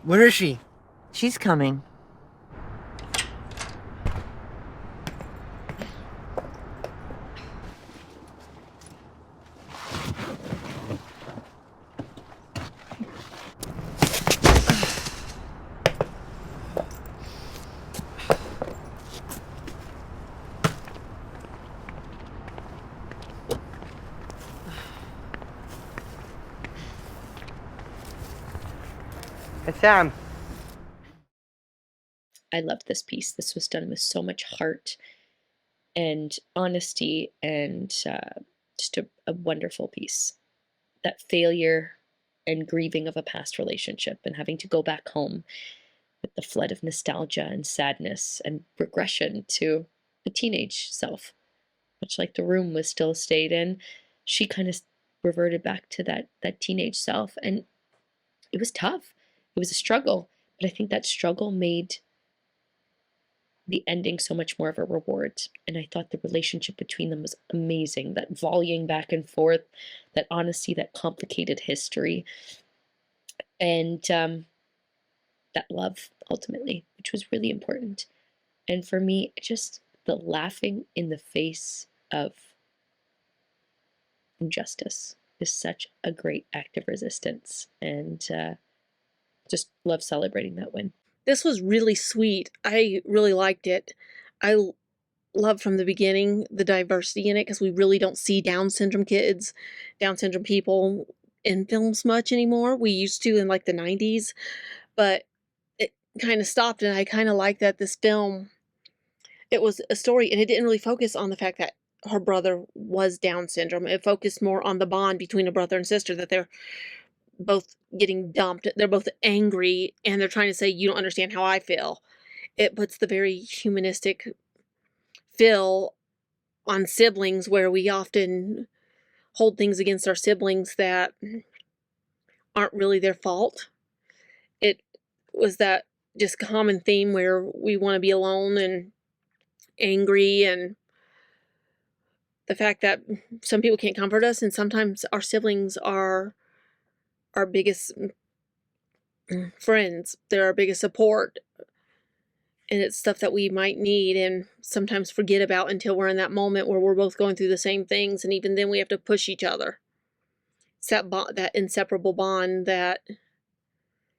Where is she? She's coming. Hey, Sam. I loved this piece. This was done with so much heart and honesty, and just a wonderful piece. That failure and grieving of a past relationship and having to go back home with the flood of nostalgia and sadness and regression to a teenage self, much like the room was still stayed in. She kind of reverted back to that teenage self, and it was tough. It was a struggle, but I think that struggle made the ending so much more of a reward. And I thought the relationship between them was amazing. That volleying back and forth, that honesty, that complicated history, and that love ultimately, which was really important. And for me, just the laughing in the face of injustice is such a great act of resistance. And just love celebrating that win. This was really sweet. I really liked it. I love from the beginning the diversity in it, because we really don't see Down syndrome kids, Down syndrome people in films much anymore. We used to in like the 90s, but it kind of stopped, and I kind of like that this film, it was a story and it didn't really focus on the fact that her brother was Down syndrome. It focused more on the bond between a brother and sister, that they're both getting dumped. They're both angry and they're trying to say, you don't understand how I feel. It puts the very humanistic feel on siblings, where we often hold things against our siblings that aren't really their fault. It was that just common theme where we want to be alone and angry, and the fact that some people can't comfort us, and sometimes our siblings are our biggest friends. They're our biggest support, and it's stuff that we might need and sometimes forget about until we're in that moment where we're both going through the same things, and even then we have to push each other. It's that inseparable bond that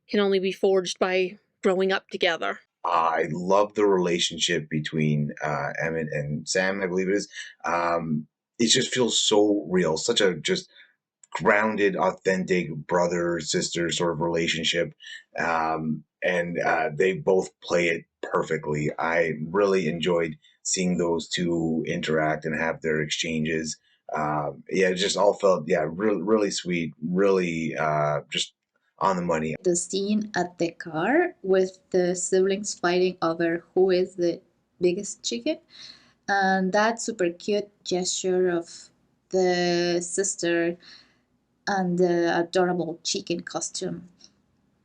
can only be forged by growing up together. I love the relationship between Emmett and Sam, I believe it is. It just feels so real, such a just grounded, authentic brother sister sort of relationship, and they both play it perfectly. I really enjoyed seeing those two interact and have their exchanges. Yeah, it just all felt really really sweet, really just on the money. The scene at the car with the siblings fighting over who is the biggest chicken, and that super cute gesture of the sister and the adorable chicken costume.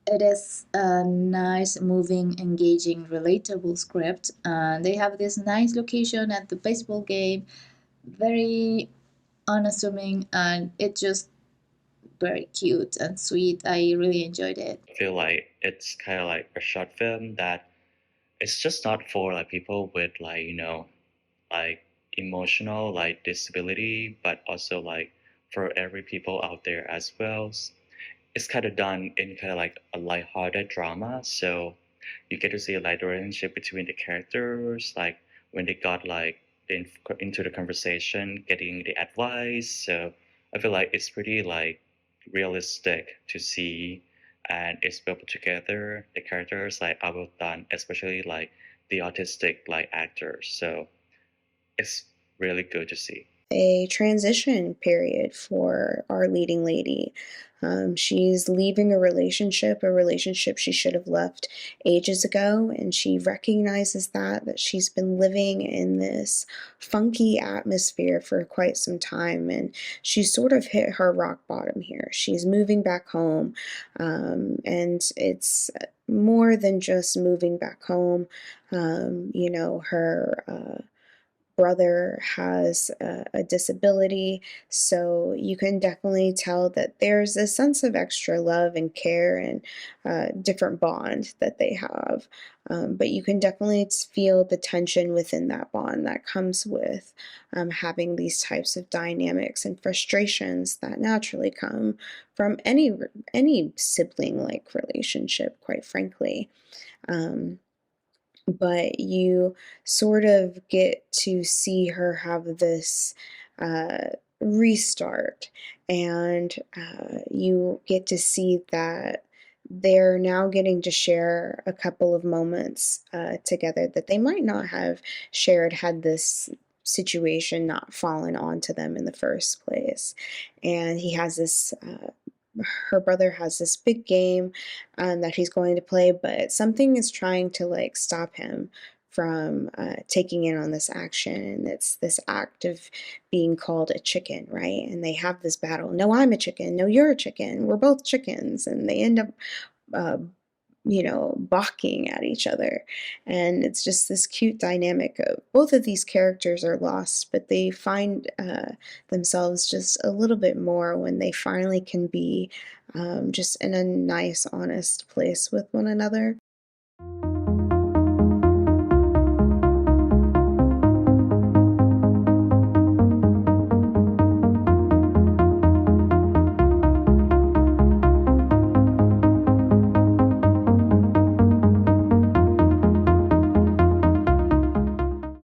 It is a nice, moving, engaging, relatable script, and they have this nice location at the baseball game, very unassuming, and it just very cute and sweet. I really enjoyed it. I feel like it's kind of like a short film that it's just not for like people with like like emotional like disability, but also like for every people out there as well. It's kind of done in kind of like a lighthearted drama, so you get to see like the relationship between the characters, like when they got like into the conversation, getting the advice. So I feel like it's pretty like realistic to see, and it's well put together. The characters like are well done, especially like the autistic like actors. So it's really good to see. A transition period for our leading lady. She's leaving a relationship she should have left ages ago, and she recognizes that she's been living in this funky atmosphere for quite some time, and she's sort of hit her rock bottom here. She's moving back home, and it's more than just moving back home. Her brother has a disability, so you can definitely tell that there's a sense of extra love and care and different bond that they have. But you can definitely feel the tension within that bond that comes with having these types of dynamics and frustrations that naturally come from any sibling-like relationship, quite frankly. But you sort of get to see her have this uh, restart, and you get to see that they're now getting to share a couple of moments together that they might not have shared had this situation not fallen onto them in the first place. And he has this her brother has this big game that he's going to play, but something is trying to like stop him from taking in on this action. And it's this act of being called a chicken, right? And they have this battle. No, I'm a chicken. No, you're a chicken. We're both chickens. And they end up uh, balking at each other. And it's just this cute dynamic of both of these characters are lost, but they find themselves just a little bit more when they finally can be just in a nice, honest place with one another.